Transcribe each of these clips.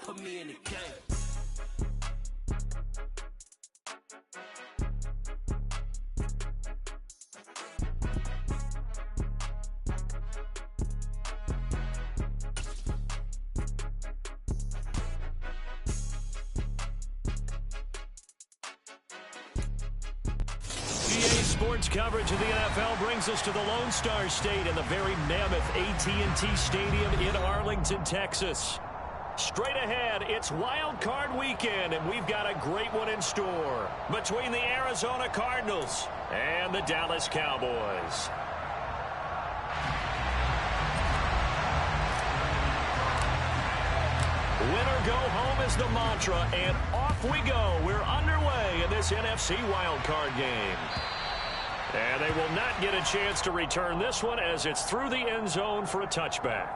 Put me in the game. Sports coverage of the NFL brings us to the Lone Star State in the very mammoth AT&T Stadium in Arlington, Texas. Straight ahead, it's Wild Card Weekend, and we've got a great one in store between the Arizona Cardinals and the Dallas Cowboys. Win or go home is the mantra, and off we go. We're underway in this NFC Wild Card game. And they will not get a chance to return this one as it's through the end zone for a touchback.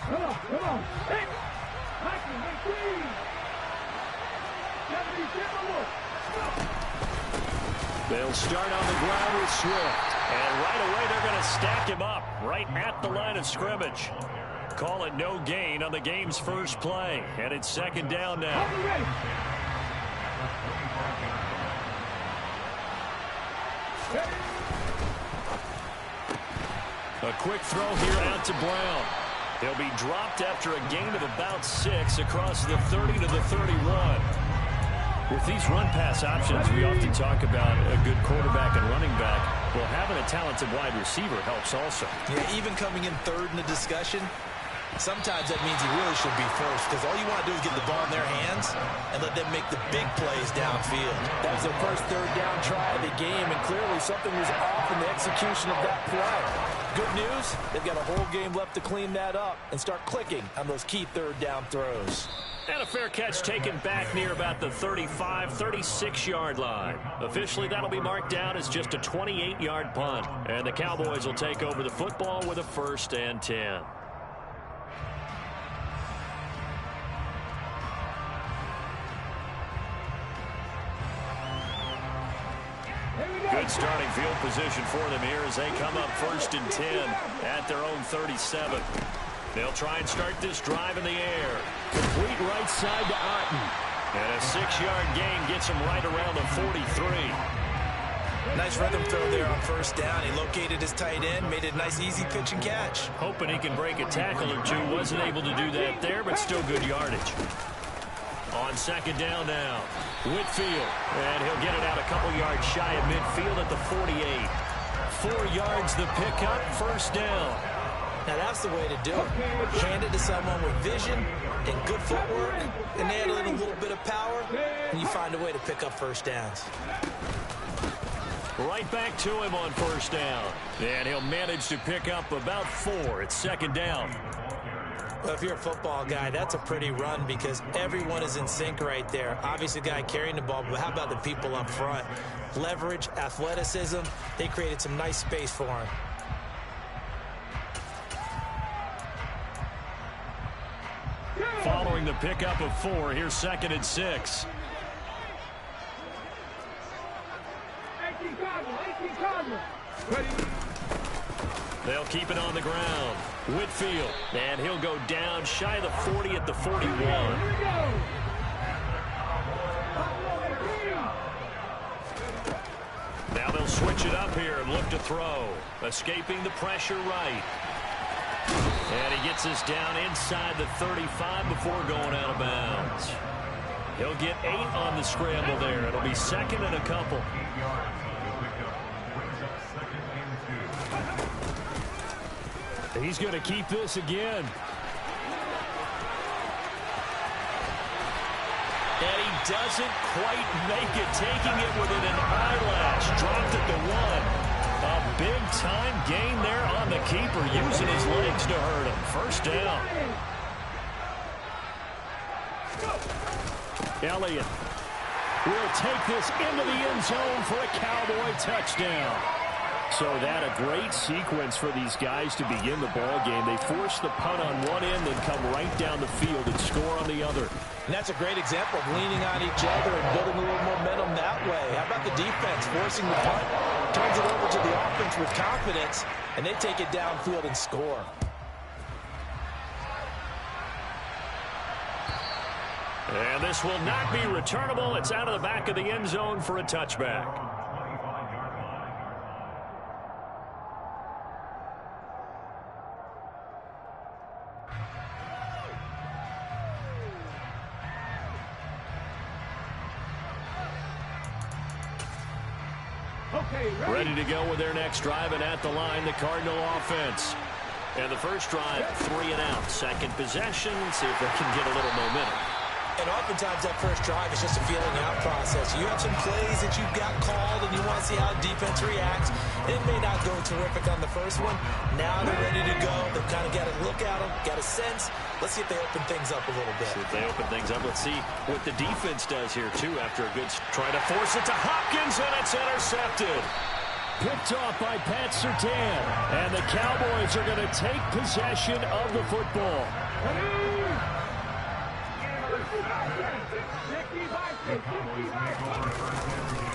Come on. Hey, they'll start on the ground with Swift. And right away, they're going to stack him up right at the line of scrimmage. Call it no gain on the game's first play. And it's second down now. A quick throw here out to Brown. He'll be dropped after a gain of about 6 across the 30 to the 31. With these run-pass options, we often talk about a good quarterback and running back. Well, having a talented wide receiver helps also. Yeah, even coming in third in the discussion, sometimes that means he really should be first, because all you want to do is get the ball in their hands and let them make the big plays downfield. That was their first third down try of the game, and clearly something was off in the execution of that play. Good news, they've got a whole game left to clean that up and start clicking on those key third down throws. And a fair catch taken back near about the 35, 36-yard line. Officially, that'll be marked down as just a 28-yard punt. And the Cowboys will take over the football with a 1st and 10. Good starting field position for them here as they come up 1st and 10 at their own 37. They'll try and start this drive in the air. Complete right side to Otten. And a 6-yard gain gets him right around the 43. Nice rhythm throw there on 1st down. He located his tight end, made it a nice easy pitch and catch. Hoping he can break a tackle or two. Wasn't able to do that there, but still good yardage. On 2nd down now, Whitfield. And he'll get it out a couple yards shy of midfield at the 48. 4 yards the pickup, 1st down. Now that's the way to do it. Hand it to someone with vision and good footwork, and add a little bit of power, and you find a way to pick up 1st downs. Right back to him on 1st down. And he'll manage to pick up about 4. It's 2nd down. Well, if you're a football guy, that's a pretty run because everyone is in sync right there. Obviously, the guy carrying the ball, but how about the people up front? Leverage, athleticism, they created some nice space for him. Following the pickup of 4, here's 2nd and 6. They'll keep it on the ground. Whitfield, and he'll go down shy of the 40 at the 41. Now they'll switch it up here and look to throw. Escaping the pressure right. And he gets us down inside the 35 before going out of bounds. He'll get 8 on the scramble there. It'll be 2nd and a couple. He's going to keep this again. And he doesn't quite make it, taking it within an eyelash. Dropped at the 1. A big-time gain there on the keeper, using his legs to hurt him. 1st down. Elliott will take this into the end zone for a Cowboy touchdown. So that a great sequence for these guys to begin the ball game. They force the punt on one end, then come right down the field and score on the other. And that's a great example of leaning on each other and building a little momentum that way. How about the defense forcing the punt, turns it over to the offense with confidence, and they take it downfield and score. And this will not be returnable. It's out of the back of the end zone for a touchback. Ready to go with their next drive, and at the line, the Cardinal offense. And the first drive, 3 and out. Second possession, see if they can get a little momentum. And oftentimes that first drive is just a feeling out process. You have some plays that you've got called and you want to see how the defense reacts. It may not go terrific on the first one. Now they're ready to go. They've kind of got a look at them, got a sense. Let's see if they open things up a little bit. See if they open things up. Let's see what the defense does here, too, after a good try to force it to Hopkins, and it's intercepted. Picked off by Pat Surtain. And the Cowboys are going to take possession of the football.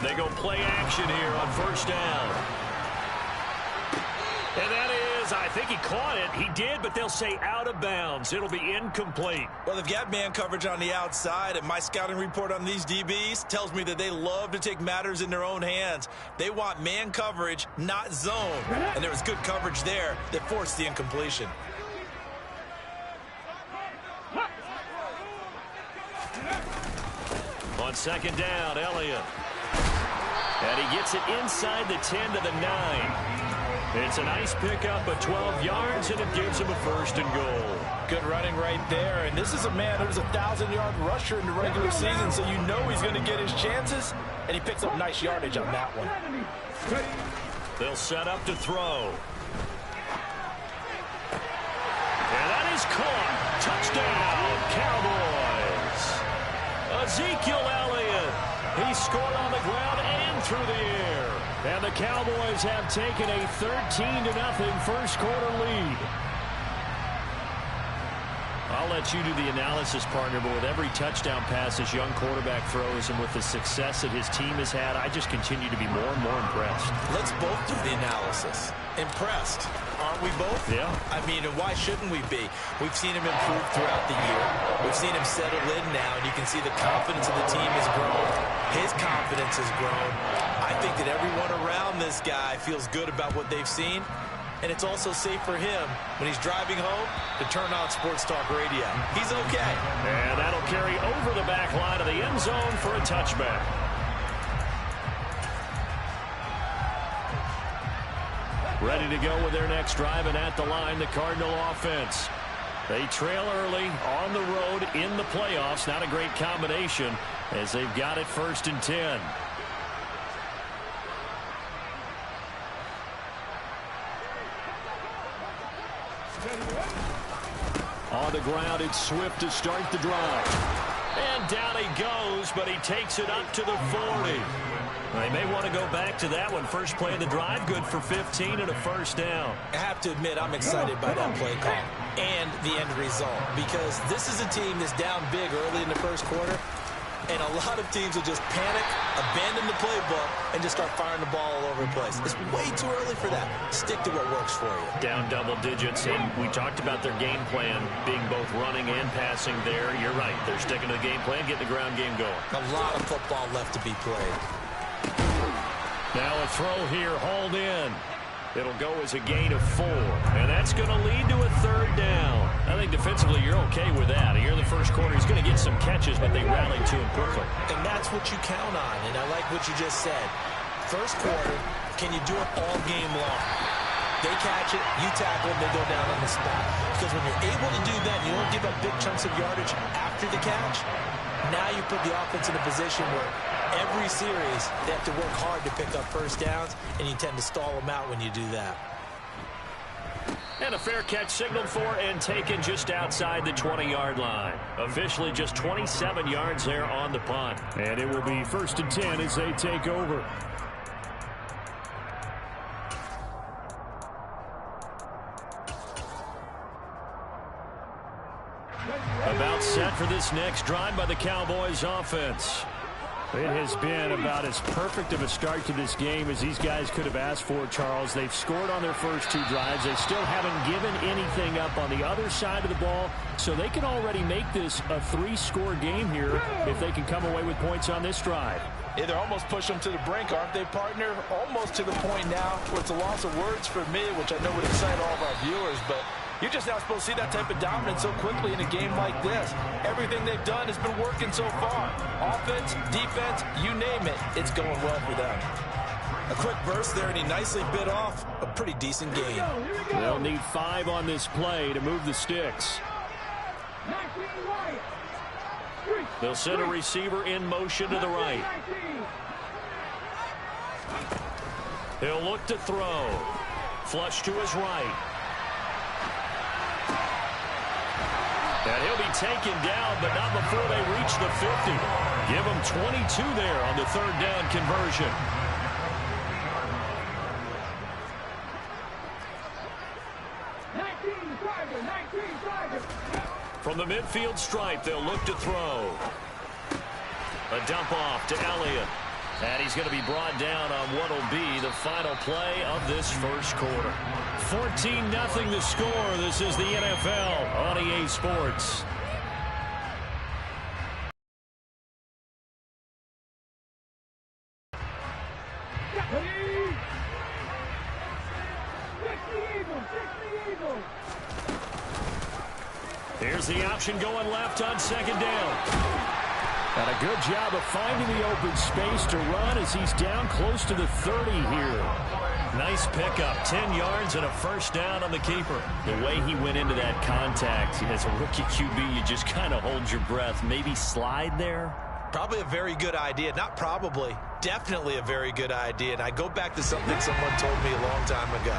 They go play action here on first down. And that is, I think he caught it. He did, but they'll say out of bounds. It'll be incomplete. Well, they've got man coverage on the outside, and my scouting report on these DBs tells me that they love to take matters in their own hands. They want man coverage, not zone. And there was good coverage there that forced the incompletion. On second down, Elliott. And he gets it inside the 10 to the 9. It's a nice pickup of 12 yards, and it gives him a first and goal. Good running right there. And this is a man who's a 1,000-yard rusher in the regular season, so you know he's going to get his chances. And he picks up nice yardage on that one. They'll set up to throw. And that is caught. Touchdown, Cowboys. Ezekiel Elliott. He scored on the ground and through the air. And the Cowboys have taken a 13-0 first quarter lead. I'll let you do the analysis, partner, but with every touchdown pass this young quarterback throws and with the success that his team has had, I just continue to be more and more impressed. Let's both do the analysis. Impressed. Aren't we both? Yeah. I mean, why shouldn't we be? We've seen him improve throughout the year. We've seen him settle in now, and you can see the confidence of the team has grown. His confidence has grown. I think that everyone around this guy feels good about what they've seen. And it's also safe for him when he's driving home to turn on Sports Talk Radio. He's okay. And that'll carry over the back line of the end zone for a touchback. Ready to go with their next drive, and at the line, the Cardinal offense. They trail early on the road in the playoffs. Not a great combination as they've got it 1st and 10. On the ground, it's Swift to start the drive. And down he goes, but he takes it up to the 40. They may want to go back to that one. First play of the drive, good for 15 and a first down. I have to admit, I'm excited by that play call and the end result, because this is a team that's down big early in the first quarter, and a lot of teams will just panic, abandon the playbook, and just start firing the ball all over the place. It's way too early for that. Stick to what works for you. Down double digits, and we talked about their game plan being both running and passing there. You're right. They're sticking to the game plan, getting the ground game going. A lot of football left to be played. Now a throw here, hauled in. It'll go as a gain of 4, and that's going to lead to a 3rd down. I think defensively you're okay with that. Here in the first quarter, he's going to get some catches, but they rallied to him quickly. And that's what you count on, and I like what you just said. First quarter, can you do it all game long? They catch it, you tackle them, they go down on the spot. Because when you're able to do that, you don't give up big chunks of yardage after the catch. Now you put the offense in a position where every series they have to work hard to pick up first downs, and you tend to stall them out when you do that. And a fair catch signaled for and taken just outside the 20-yard line. Officially just 27 yards there on the punt. And it will be 1st and 10 as they take over. About set for this next drive by the Cowboys offense. It has been about as perfect of a start to this game as these guys could have asked for, Charles. They've scored on their first two drives. They still haven't given anything up on the other side of the ball, so they can already make this a 3-score game here if they can come away with points on this drive. Yeah, they're almost pushing them to the brink, aren't they, partner? Almost to the point now where it's a loss of words for me, which I know would excite all of our viewers, but you're just not supposed to see that type of dominance so quickly in a game like this. Everything they've done has been working so far. Offense, defense, you name it, it's going well for them. A quick burst there, and he nicely bit off a pretty decent game. They'll need 5 on this play to move the sticks. They'll send a receiver in motion to the right. He'll look to throw. Flush to his right. And he'll be taken down, but not before they reach the 50. Give him 22 there on the third down conversion. From the midfield stripe, they'll look to throw. A dump off to Elliott. And he's going to be brought down on what will be the final play of this first quarter. 14-0 the score. This is the NFL on EA Sports. Here's the option going left on second down. And a good job of finding the open space to run as he's down close to the 30 here. Nice pickup, 10 yards and a first down on the keeper. The way he went into that contact as a rookie QB, you just kind of hold your breath. Maybe slide there? Probably a very good idea. Not probably. Definitely a very good idea. And I go back to something someone told me a long time ago.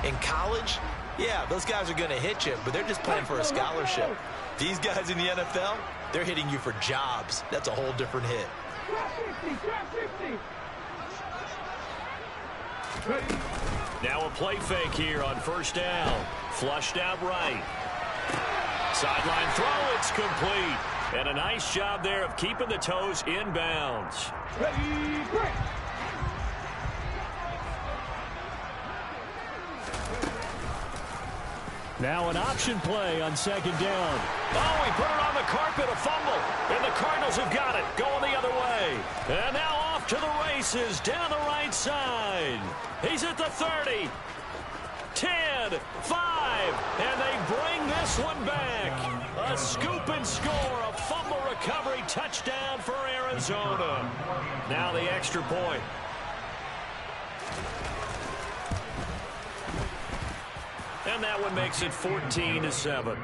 In college, yeah, those guys are going to hit you, but they're just playing for a scholarship. These guys in the NFL, they're hitting you for jobs. That's a whole different hit. Now a play fake here on first down. Flushed out right. Sideline throw, it's complete. And a nice job there of keeping the toes in bounds. Now an option play on second down. Oh, he put it on the carpet, a fumble. And the Cardinals have got it, going the other way. And now off to the races, down the right side. He's at the 30. 10, 5, and they bring this one back. A scoop and score, a fumble recovery, touchdown for Arizona. Now the extra point. And that one makes it 14-7.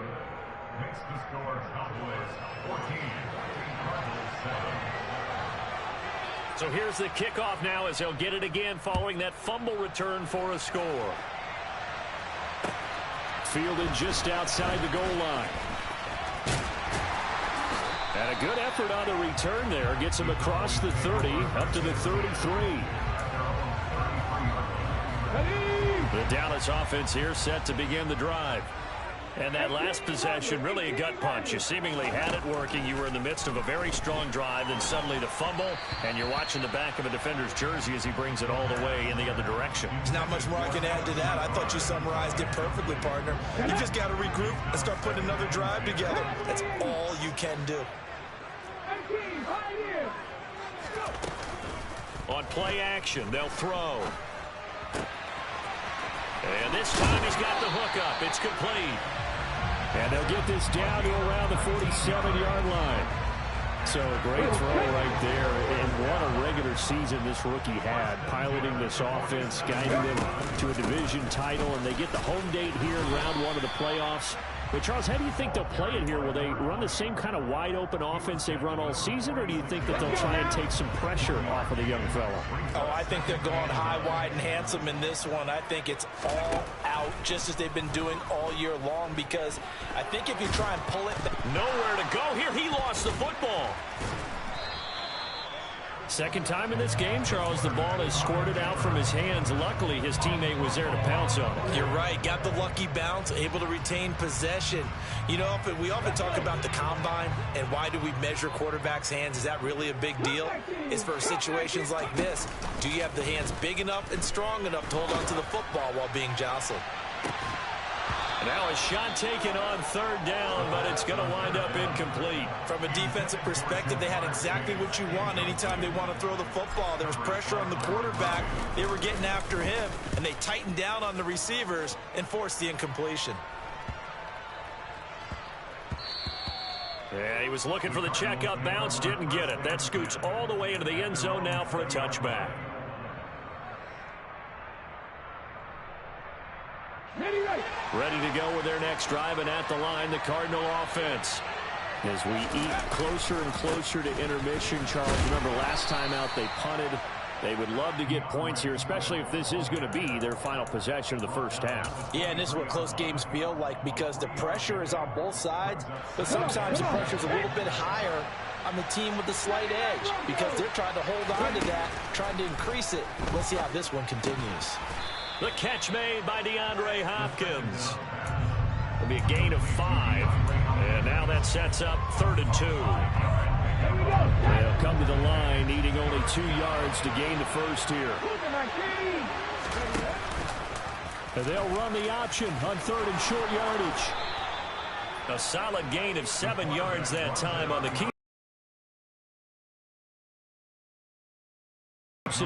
So here's the kickoff now as they'll get it again following that fumble return for a score. Fielded just outside the goal line. And a good effort on the return there. Gets him across the 30, up to the 33. The Dallas offense here set to begin the drive. And that last possession, really a gut punch. You seemingly had it working. You were in the midst of a very strong drive, then suddenly the fumble, and you're watching the back of a defender's jersey as he brings it all the way in the other direction. There's not much more I can add to that. I thought you summarized it perfectly, partner. You just got to regroup and start putting another drive together. That's all you can do. On play action, they'll throw. And this time he's got the hook up. It's complete. And they'll get this down to around the 47-yard line. So a great throw right there. And what a regular season this rookie had, piloting this offense, guiding them to a division title. And they get the home date here in round 1 of the playoffs. But, Charles, how do you think they'll play it here? Will they run the same kind of wide-open offense they've run all season, or do you think that they'll try and take some pressure off of the young fella? Oh, I think they're going high, wide, and handsome in this one. I think it's all out, just as they've been doing all year long, because I think if you try and pull it back. Nowhere to go here. He lost the football. Second time in this game, Charles, the ball has squirted out from his hands. Luckily, his teammate was there to pounce on it. You're right. Got the lucky bounce, able to retain possession. You know, we often talk about the combine and why do we measure quarterbacks' hands. Is that really a big deal? It's for situations like this. Do you have the hands big enough and strong enough to hold on to the football while being jostled? Now a shot taken on third down, but it's going to wind up incomplete. From a defensive perspective, they had exactly what you want anytime they want to throw the football. There was pressure on the quarterback. They were getting after him, and they tightened down on the receivers and forced the incompletion. Yeah, he was looking for the checkup bounce, didn't get it. That scoots all the way into the end zone now for a touchback. Ready to go with their next drive, and at the line, the Cardinal offense. As we eat closer and closer to intermission, Charles, remember last time out they punted. They would love to get points here, especially if this is going to be their final possession of the first half. Yeah, and this is what close games feel like because the pressure is on both sides, but sometimes the pressure is a little bit higher on the team with the slight edge because they're trying to hold on to that, trying to increase it. Let's see how this one continues. The catch made by DeAndre Hopkins. It'll be a gain of 5. And now that sets up 3rd and 2. They'll come to the line, needing only 2 yards to gain the first here. And they'll run the option on 3rd and short yardage. A solid gain of 7 yards that time on the key.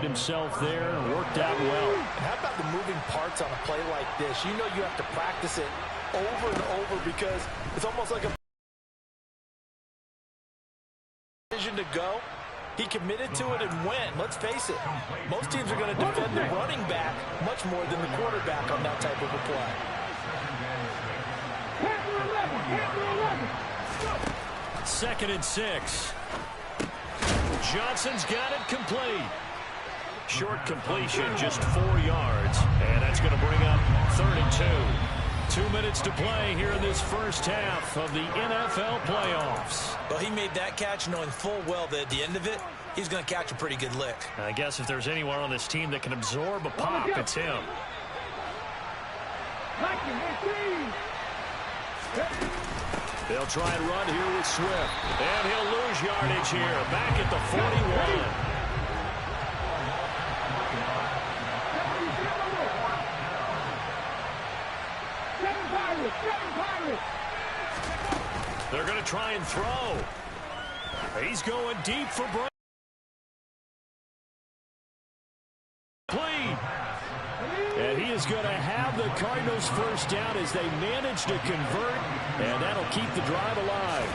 Himself there and worked out well. How about the moving parts on a play like this? You know you have to practice it over and over because it's almost like a decision to go. He committed to it and went. Let's face it, most teams are going to defend the running back much more than the quarterback on that type of a play. 2nd and 6. Johnson's got it complete. Short completion, just 4 yards. And that's going to bring up 3rd and 2. 2 minutes to play here in this first half of the NFL playoffs. Well, he made that catch knowing full well that at the end of it, he's going to catch a pretty good lick. I guess if there's anyone on this team that can absorb a pop, it's him. They'll try and run here with Swift. And he'll lose yardage here. Back at the 41. They're going to try and throw. He's going deep for break. And he is going to have the Cardinals first down as they manage to convert, and that'll keep the drive alive.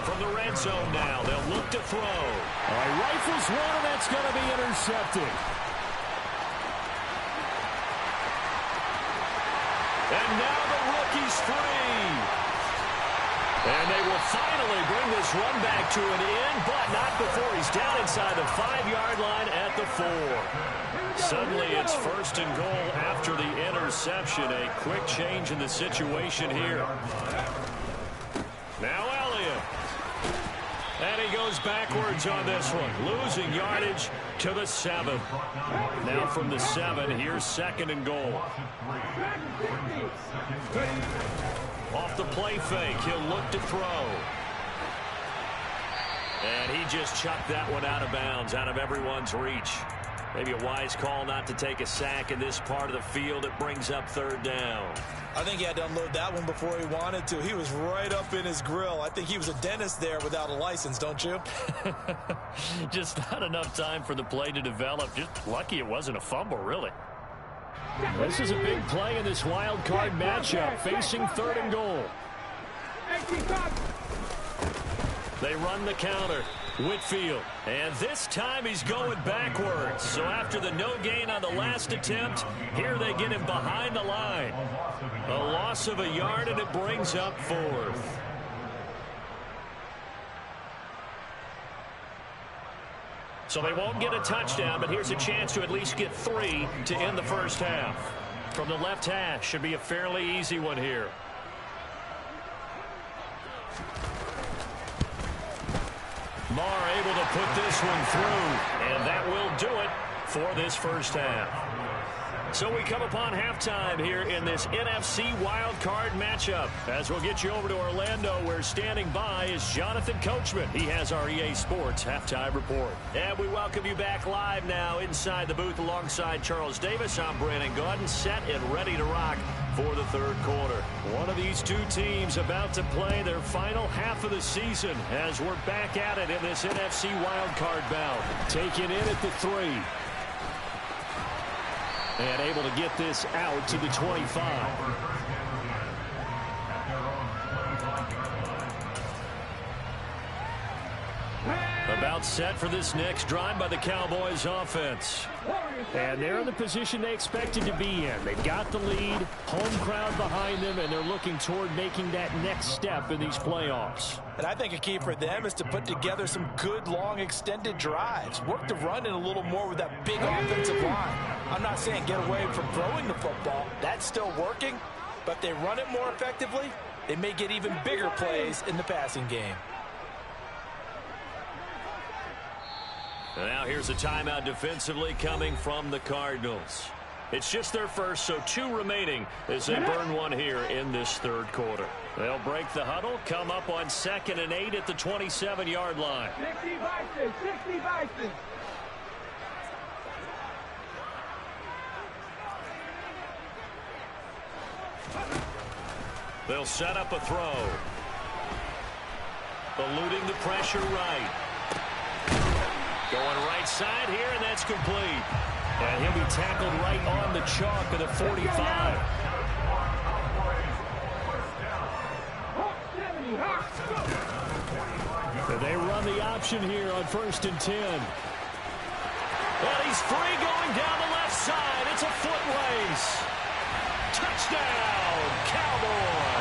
From the red zone now, they'll look to throw. All right, rifles one, and that's going to be intercepted. And now the rookie's free. And they will finally bring this run back to an end, but not before he's down inside the 5-yard line at the 4. Suddenly it's 1st and goal after the interception. A quick change in the situation here. Now Elliott. And he goes backwards on this one, losing yardage to the 7. Now from the 7, here's 2nd and goal. Off the play fake, he'll look to throw. And he just chucked that one out of bounds, out of everyone's reach. Maybe a wise call not to take a sack in this part of the field. It brings up 3rd down. I think he had to unload that one before he wanted to. He was right up in his grill. I think he was a dentist there without a license, don't you? Just not enough time for the play to develop. Just lucky it wasn't a fumble, really. This is a big play in this wild card matchup, facing 3rd and goal. They run the counter. Whitfield. And this time he's going backwards. So after the no gain on the last attempt, here they get him behind the line. A loss of a yard, and it brings up 4th. So they won't get a touchdown, but here's a chance to at least get 3 to end the first half. From the left hash, should be a fairly easy one here. Marr able to put this one through, and that will do it for this first half. So we come upon halftime here in this NFC wildcard matchup. As we'll get you over to Orlando, where standing by is Jonathan Coachman. He has our EA Sports halftime report. And we welcome you back live now inside the booth alongside Charles Davis. I'm Brandon Gaudin, set and ready to rock for the third quarter. One of these two teams about to play their final half of the season as we're back at it in this NFC wildcard bout. Taken in at the 3. And able to get this out to the 25. About set for this next drive by the Cowboys offense. And they're in the position they expected to be in. They've got the lead, home crowd behind them, and they're looking toward making that next step in these playoffs. And I think a key for them is to put together some good, long, extended drives. Work the run in a little more with that big offensive line. I'm not saying get away from throwing the football. That's still working. But if they run it more effectively, they may get even bigger plays in the passing game. Now here's a timeout defensively coming from the Cardinals. It's just their first, so 2 remaining as they burn one here in this third quarter. They'll break the huddle, come up on 2nd and 8 at the 27-yard line. 60 Bison, 60 Bison. They'll set up a throw. Eluding the pressure right. Going right side here, and that's complete. And he'll be tackled right on the chalk of the 45. They run the option here on 1st and 10. And he's free going down the left side. It's a foot race. Touchdown, Cowboys.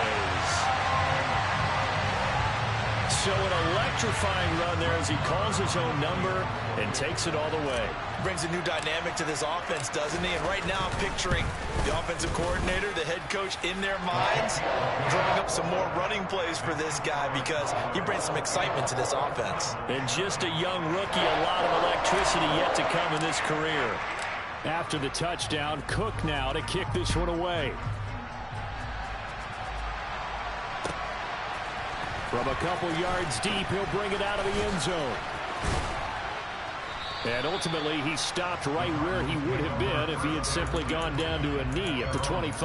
So an electrifying run there as he calls his own number and takes it all the way. Brings a new dynamic to this offense, doesn't he? And right now I'm picturing the offensive coordinator, the head coach in their minds, drawing up some more running plays for this guy because he brings some excitement to this offense. And just a young rookie, a lot of electricity yet to come in this career. After the touchdown, Cook now to kick this one away. From a couple yards deep, he'll bring it out of the end zone. And ultimately, he stopped right where he would have been if he had simply gone down to a knee at the 25.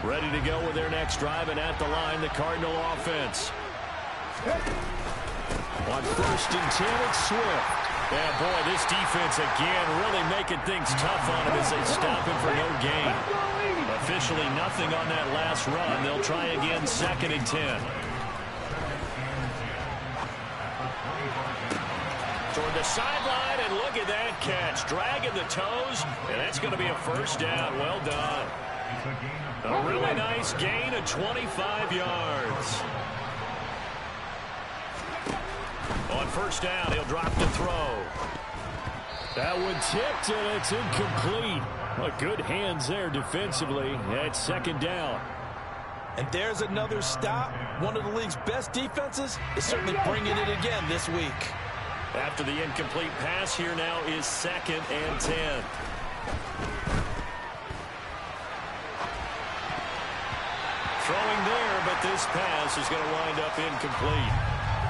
Ready to go with their next drive, and at the line, the Cardinal offense. On 1st and 10, it's Swift. Yeah, boy, this defense again really making things tough on him as they stop him for no gain. Officially nothing on that last run. They'll try again 2nd and 10. Toward the sideline, and look at that catch. Dragging the toes, and that's going to be a first down. Well done. A really nice gain of 25 yards. On 1st down, he'll drop the throw. That one tipped, and it's incomplete. Well, good hands there defensively at 2nd down. And there's another stop. One of the league's best defenses is certainly bringing it again this week. After the incomplete pass, here now is 2nd and 10. Throwing there, but this pass is going to wind up incomplete.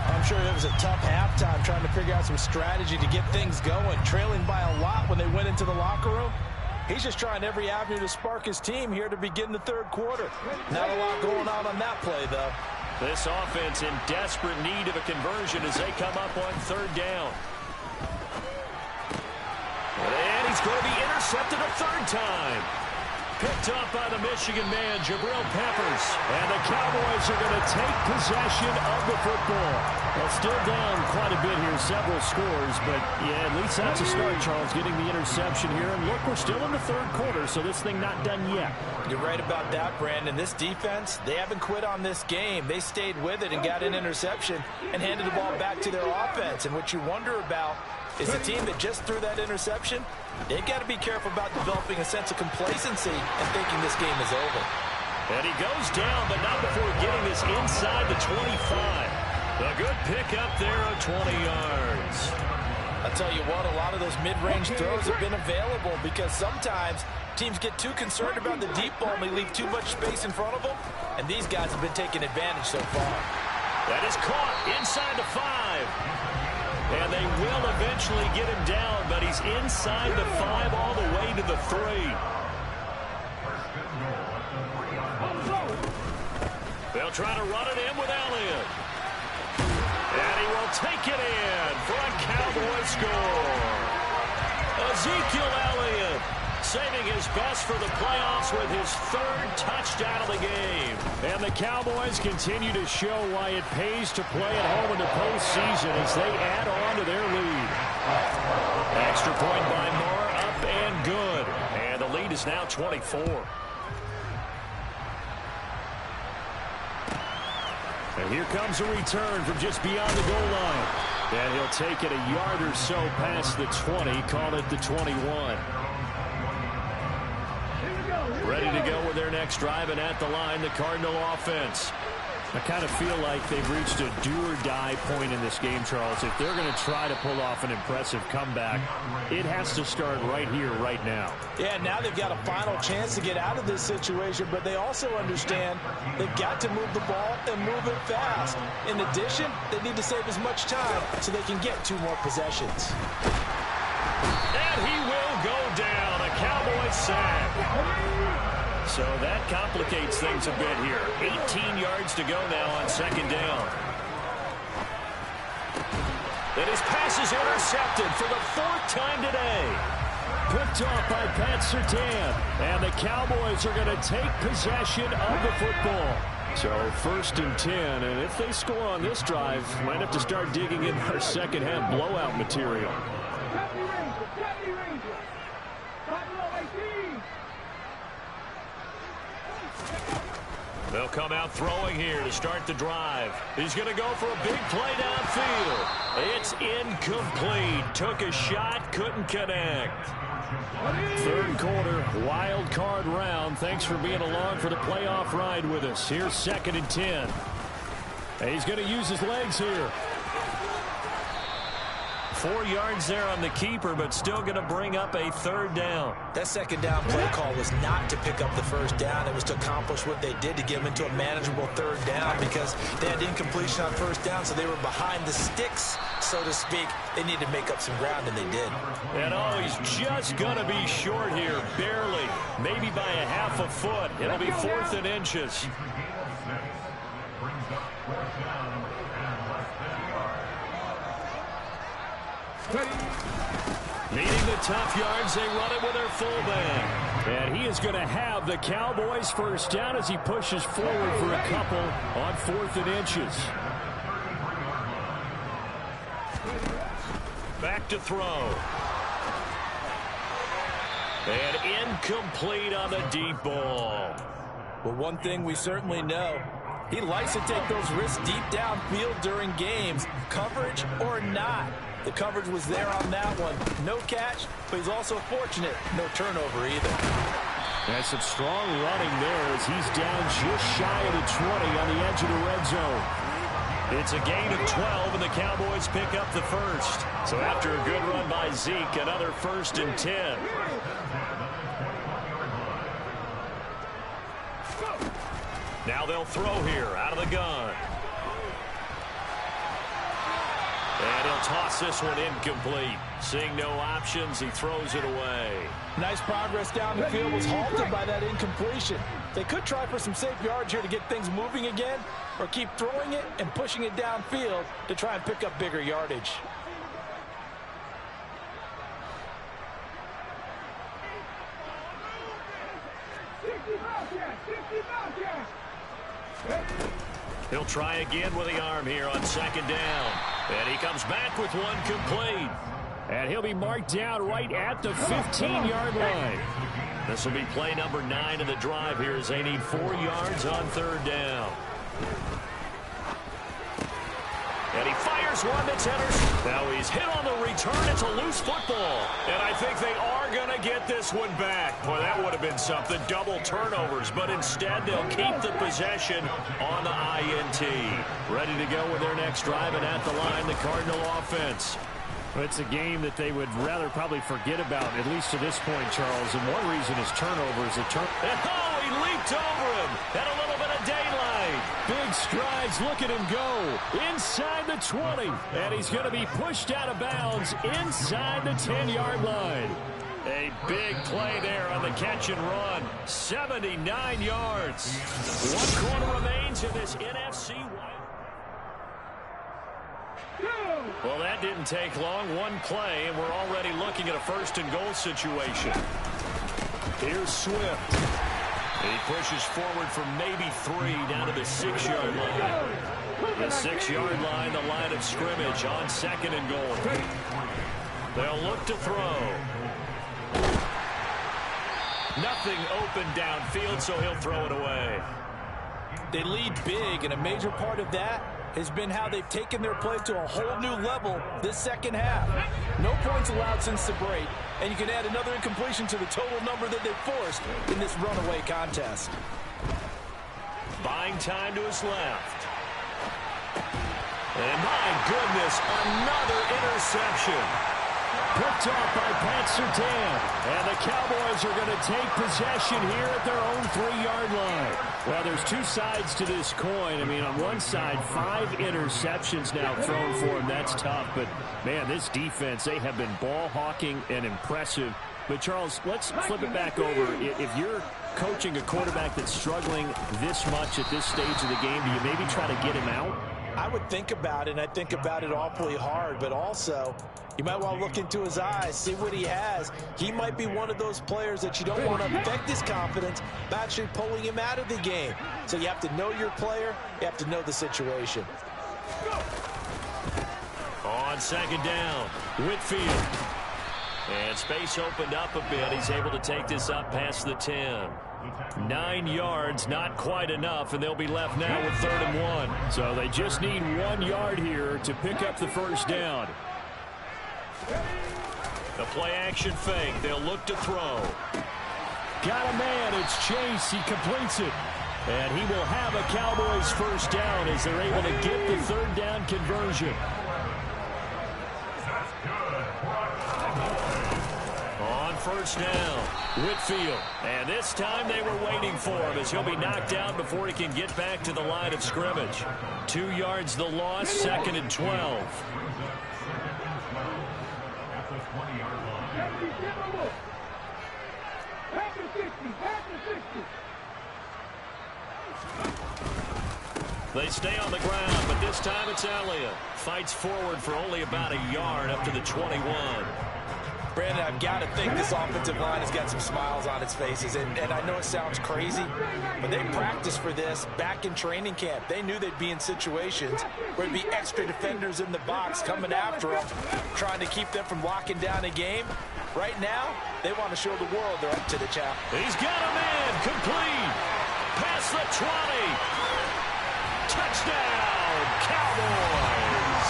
I'm sure it was a tough halftime trying to figure out some strategy to get things going. Trailing by a lot when they went into the locker room. He's just trying every avenue to spark his team here to begin the third quarter. Not a lot going on that play, though. This offense in desperate need of a conversion as they come up on 3rd down. And he's going to be intercepted a 3rd time. Picked up by the Michigan man, Jabril Peppers. And the Cowboys are going to take possession of the football. Well, still down quite a bit here, several scores. But, yeah, at least that's a start, Charles, getting the interception here. And, look, we're still in the 3rd quarter, so this thing not done yet. You're right about that, Brandon. This defense, they haven't quit on this game. They stayed with it and got an interception and handed the ball back to their offense. And what you wonder about is the team that just threw that interception, they've got to be careful about developing a sense of complacency and thinking this game is over. And he goes down, but not before getting this inside the 25. A good pickup there of 20 yards. I'll tell you what, a lot of those mid-range throws have been available because sometimes teams get too concerned about the deep ball and they leave too much space in front of them, and these guys have been taking advantage so far. That is caught inside the 5. And they will eventually get him down, but he's inside the 5 all the way to the 3. They'll try to run it in with Elliott. And he will take it in for a Cowboy score. Ezekiel Elliott saving his best for the playoffs with his 3rd touchdown of the game. And the Cowboys continue to show why it pays to play at home in the postseason as they add on to their lead. Extra point by Moore, up and good. And the lead is now 24. And here comes a return from just beyond the goal line. And he'll take it a yard or so past the 20, call it the 21. Ready to go with their next drive, and at the line, the Cardinal offense. I kind of feel like they've reached a do-or-die point in this game, Charles. If they're going to try to pull off an impressive comeback, it has to start right here, right now. Yeah, now they've got a final chance to get out of this situation, but they also understand they've got to move the ball and move it fast. In addition, they need to save as much time so they can get 2 more possessions. And he will go down, a Cowboy sack. So that complicates things a bit here. 18 yards to go now on 2nd down. And his pass is intercepted for the 4th time today. Picked off by Pat Surtain. And the Cowboys are going to take possession of the football. So 1st and 10. And if they score on this drive, might have to start digging in our second half blowout material. They'll come out throwing here to start the drive. He's going to go for a big play downfield. It's incomplete. Took a shot, couldn't connect. 3rd quarter, wild card round. Thanks for being along for the playoff ride with us. Here's 2nd and 10. And he's going to use his legs here. 4 yards there on the keeper, but still going to bring up a 3rd down. That 2nd down play call was not to pick up the 1st down. It was to accomplish what they did to get them into a manageable 3rd down because they had incompletion on 1st down, so they were behind the sticks, so to speak. They needed to make up some ground, and they did. And he's just going to be short here, barely, maybe by a half a foot. It'll be 4th and inches. Needing the tough yards, they run it with their fullback. And he is going to have the Cowboys 1st down as he pushes forward for a couple on 4th and inches. Back to throw. And incomplete on the deep ball. Well, one thing we certainly know, he likes to take those risks deep downfield during games, coverage or not. The coverage was there on that one. No catch, but he's also fortunate. No turnover either. That's some strong running there as he's down just shy of the 20 on the edge of the red zone. It's a gain of 12, and the Cowboys pick up the 1st. So after a good run by Zeke, another 1st and 10. Now they'll throw here out of the gun. And he'll toss this one incomplete. Seeing no options, he throws it away. Nice progress down the field was halted by that incompletion. They could try for some safe yards here to get things moving again, or keep throwing it and pushing it downfield to try and pick up bigger yardage. He'll try again with the arm here on 2nd down. And he comes back with one complete. And he'll be marked down right at the 15-yard line. This will be play number 9 of the drive here as they need 4 yards on 3rd down. And he fires one that's enters. Now he's hit on the return. It's a loose football. And I think they are they're going to get this one back. Boy, that would have been something. Double turnovers, but instead they'll keep the possession on the INT. Ready to go with their next drive, and at the line, the Cardinal offense. It's a game that they would rather probably forget about, at least to this point, Charles. And one reason is turnovers. Oh, he leaped over him. Had a little bit of daylight. Big strides. Look at him go. Inside the 20. And he's going to be pushed out of bounds inside the 10-yard line. A big play there on the catch and run. 79 yards. 1 quarter remains in this NFC West. Well, that didn't take long. One play, and we're already looking at a first-and-goal situation. Here's Swift. He pushes forward for maybe 3 down to the 6-yard line. The 6-yard line, the line of scrimmage on 2nd and goal. They'll look to throw. Nothing open downfield, so he'll throw it away. They lead big, and a major part of that has been how they've taken their play to a whole new level this second half. No points allowed since the break, and you can add another incompletion to the total number that they've forced in this runaway contest. Buying time to his left. And my goodness, another interception. Picked off by Pat Surtain. And the Cowboys are going to take possession here at their own 3-yard line. Well, there's 2 sides to this coin. I mean, on one side, 5 interceptions now thrown for him. That's tough. But, man, this defense, they have been ball hawking and impressive. But, Charles, let's flip it back over. If you're coaching a quarterback that's struggling this much at this stage of the game, do you maybe try to get him out? I would think about it, and I think about it awfully hard, but also you might want to look into his eyes, see what he has. He might be one of those players that you don't want to affect his confidence by actually pulling him out of the game. So you have to know your player, you have to know the situation. On 2nd down, Whitfield. And space opened up a bit. He's able to take this up past the 10. 9 yards, not quite enough, and they'll be left now with 3rd and 1. So they just need 1 yard here to pick up the first down. The play-action fake. They'll look to throw. Got a man. It's Chase. He completes it. And he will have a Cowboys first down as they're able to get the 3rd down conversion. On 1st down, Whitfield. And this time they were waiting for him as he'll be knocked out before he can get back to the line of scrimmage. 2 yards the loss, 2nd and 12. They stay on the ground, but this time it's Elliott. Fights forward for only about a yard up to the 21. Brandon, I've got to think this offensive line has got some smiles on its faces. And I know it sounds crazy, but they practiced for this back in training camp. They knew they'd be in situations where there'd be extra defenders in the box coming after them, trying to keep them from locking down a game. Right now, they want to show the world they're up to the challenge. He's got a man complete. Past the 20. Touchdown, Cowboys.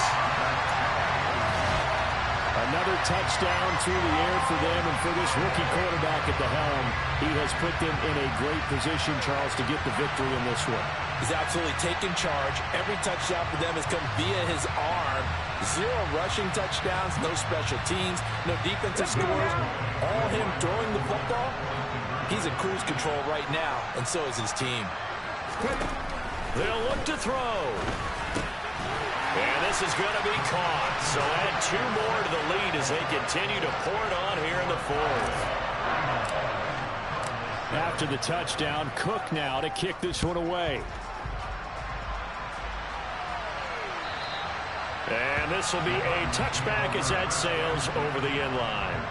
Another touchdown through the air for them, and for this rookie quarterback at the helm, he has put them in a great position, Charles, to get the victory in this one. He's absolutely taken charge. Every touchdown for them has come via his arm. 0 rushing touchdowns, no special teams, no defensive scores. All him throwing the football. He's in cruise control right now, and so is his team. They'll look to throw. And this is going to be caught. So add 2 more to the lead as they continue to pour it on here in the 4th. After the touchdown, Cook now to kick this one away. And this will be a touchback as that sails over the end line.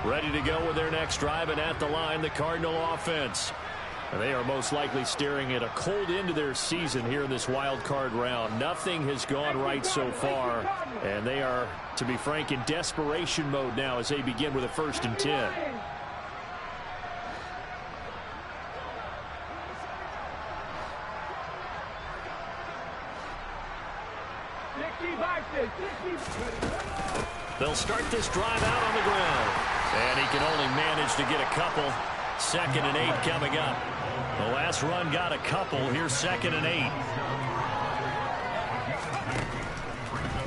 Ready to go with their next drive, and at the line, the Cardinal offense. And they are most likely staring at a cold end to their season here in this wild card round. Nothing has gone right so far, and they are, to be frank, in desperation mode now as they begin with a 1st and 10. 60 Vikings, 60. They'll start this drive out on the ground. And he can only manage to get a couple. 2nd and 8 coming up. The last run got a couple. Here's 2nd and 8.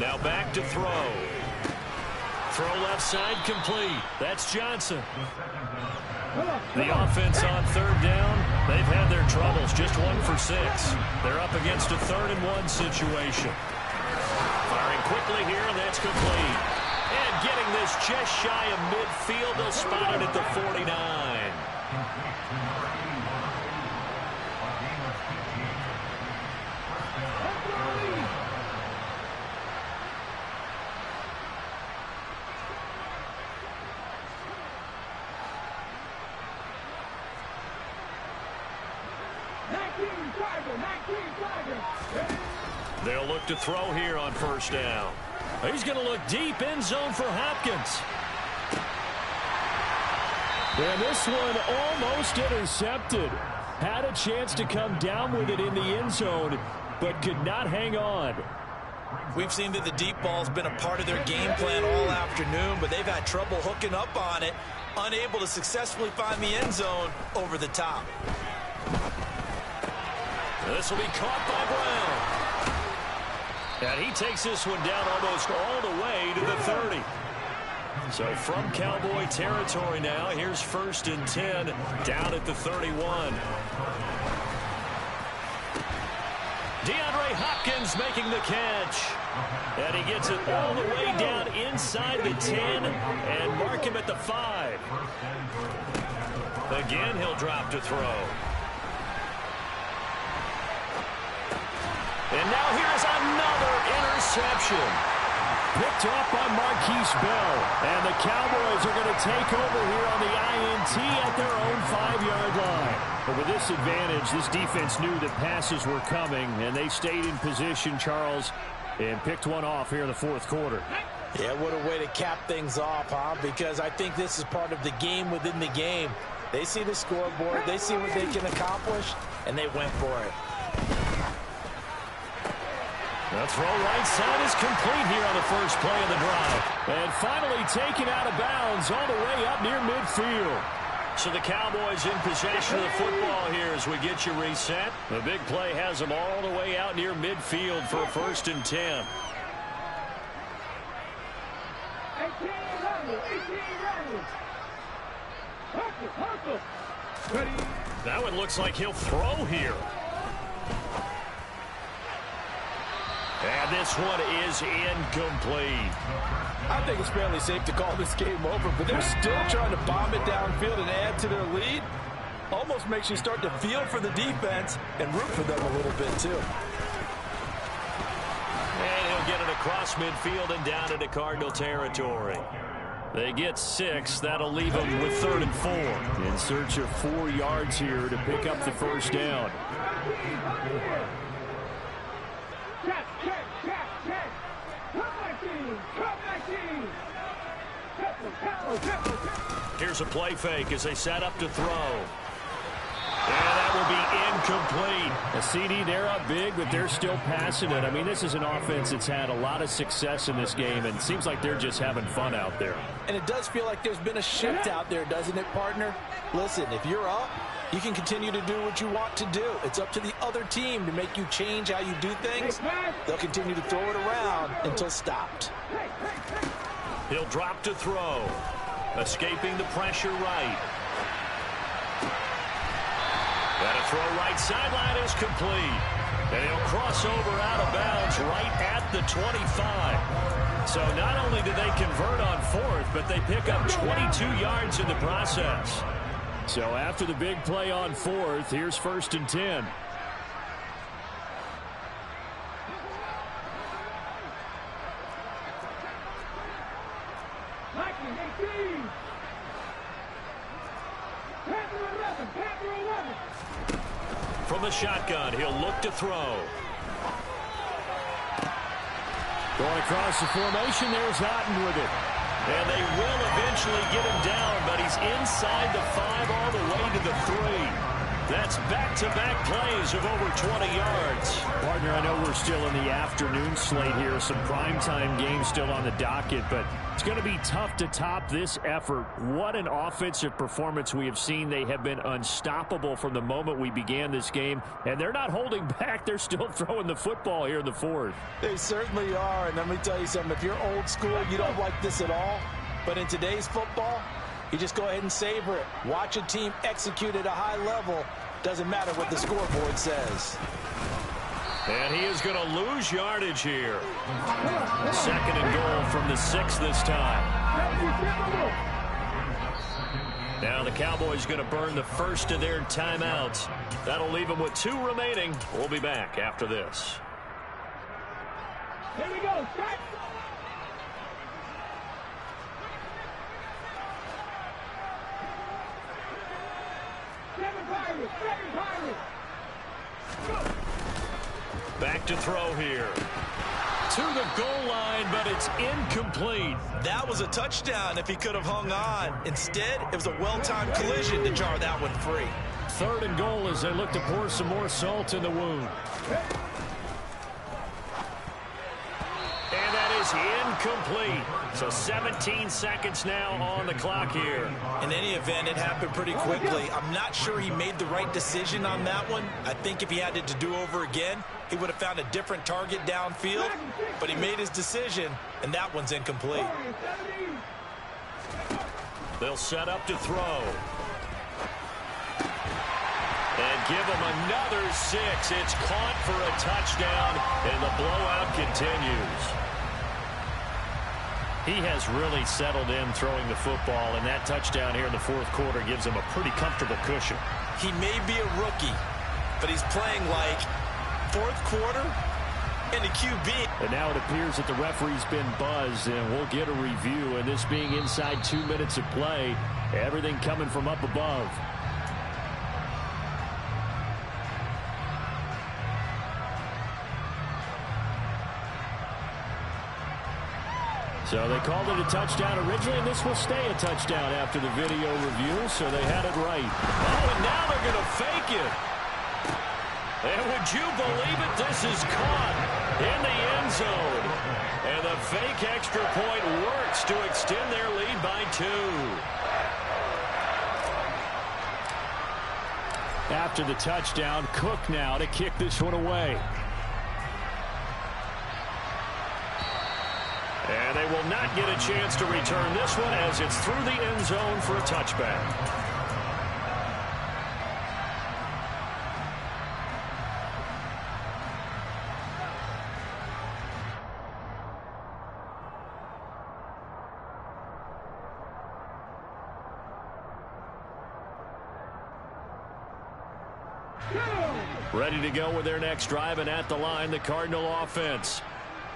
Now back to throw. Throw left side complete. That's Johnson. The offense on 3rd down, they've had their troubles. Just 1 for 6. They're up against a 3rd and 1 situation. Firing quickly here, and that's complete. And getting this just shy of midfield. They'll spot it at the 49. They'll look to throw here on 1st down. He's going to look deep, end zone for Hopkins. And this one almost intercepted. Had a chance to come down with it in the end zone, but could not hang on. We've seen that the deep ball's been a part of their game plan all afternoon, but they've had trouble hooking up on it, unable to successfully find the end zone over the top. This will be caught by Brown. And he takes this one down almost all the way to the 30. So from Cowboy territory now, here's 1st and 10 down at the 31. DeAndre Hopkins making the catch. And he gets it all the way down inside the 10 and mark him at the 5. Again, he'll drop to throw. And now here's another interception. Picked off by Marquise Bell. And the Cowboys are going to take over here on the INT at their own 5-yard line. But with this advantage, this defense knew that passes were coming, and they stayed in position, Charles, and picked one off here in the 4th quarter. Yeah, what a way to cap things off, huh? Because I think this is part of the game within the game. They see the scoreboard, they see what they can accomplish, and they went for it. The throw right side is complete here on the first play of the drive. And finally taken out of bounds all the way up near midfield. So the Cowboys in possession of the football here as we get you reset. The big play has them all the way out near midfield for a 1st and 10. 18 Hustle. Ready. That one looks like he'll throw here. And this one is incomplete. I think it's fairly safe to call this game over, but they're still trying to bomb it downfield and add to their lead. Almost makes you start to feel for the defense and root for them a little bit, too. And he'll get it across midfield and down into Cardinal territory. They get 6. That'll leave them with 3rd and 4. In search of 4 yards here to pick up the 1st down. Here's a play fake as they set up to throw. And that will be incomplete. A CD, they're up big, but they're still passing it. I mean, this is an offense that's had a lot of success in this game, and it seems like they're just having fun out there. And it does feel like there's been a shift out there, doesn't it, partner? Listen, if you're up, you can continue to do what you want to do. It's up to the other team to make you change how you do things. They'll continue to throw it around until stopped. He'll drop to throw. Escaping the pressure right. Got a throw right sideline is complete. And he'll cross over out of bounds right at the 25. So not only do they convert on 4th, but they pick up 22 yards in the process. So after the big play on 4th, here's 1st and 10. From the shotgun, he'll look to throw. Going across the formation, there's Otten with it. And they will eventually get him down, but he's inside the 5 all the way to the 3. That's back-to-back plays of over 20 yards. Partner, I know we're still in the afternoon slate here. Some primetime games still on the docket, but it's going to be tough to top this effort. What an offensive performance we have seen. They have been unstoppable from the moment we began this game, and they're not holding back. They're still throwing the football here in the fourth. They certainly are, and let me tell you something. If you're old school, you don't like this at all, but in today's football, you just go ahead and savor it. Watch a team execute at a high level. Doesn't matter what the scoreboard says. And he is going to lose yardage here. 2nd and goal from the 6 this time. Now the Cowboys going to burn the first of their timeouts. That'll leave them with 2 remaining. We'll be back after this. Here we go. Strike. Back to throw here. To the goal line, but it's incomplete. That was a touchdown if he could have hung on. Instead, it was a well-timed collision to jar that one free. 3rd and goal as they look to pour some more salt in the wound. And that is incomplete. So 17 seconds now on the clock here. In any event, it happened pretty quickly. I'm not sure he made the right decision on that one. I think if he had it to do over again, he would have found a different target downfield. But he made his decision, and that one's incomplete. They'll set up to throw. And give him another 6. It's caught for a touchdown, and the blowout continues. He has really settled in throwing the football, and that touchdown here in the 4th quarter gives him a pretty comfortable cushion. He may be a rookie, but he's playing like 4th quarter and a QB. And now it appears that the referee's been buzzed, and we'll get a review. And this being inside 2 minutes of play, everything coming from up above. So they called it a touchdown originally, and this will stay a touchdown after the video review, so they had it right. Oh, and now they're going to fake it. And would you believe it? This is caught in the end zone. And the fake extra point works to extend their lead by 2. After the touchdown, Cook now to kick this one away. And they will not get a chance to return this one as it's through the end zone for a touchback. Ready to go with their next drive, and at the line, the Cardinal offense.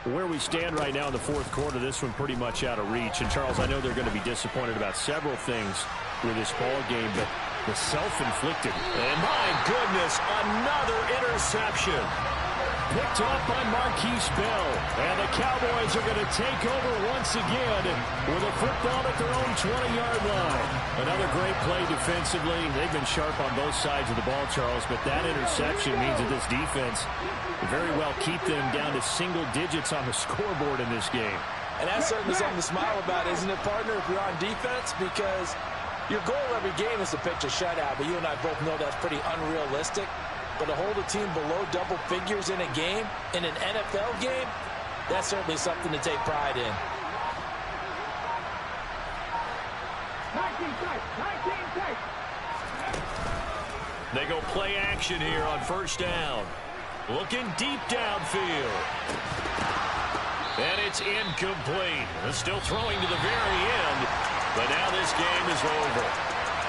Where we stand right now in the 4th quarter, this one pretty much out of reach. And, Charles, I know they're going to be disappointed about several things with this ball game, but the self-inflicted. And, my goodness, another interception. Picked off by Marquise Bell. And the Cowboys are going to take over once again with a football at their own 20-yard line. Another great play defensively. They've been sharp on both sides of the ball, Charles, but that interception means that this defense very well keep them down to single digits on the scoreboard in this game. And that's certainly something to smile about, isn't it, partner, if you're on defense? Because your goal every game is to pitch a shutout, but you and I both know that's pretty unrealistic. But to hold a team below double figures in a game, in an NFL game, that's certainly something to take pride in. 19 tight. They go play action here on 1st down. Looking deep downfield. And it's incomplete. They're still throwing to the very end, but now this game is over.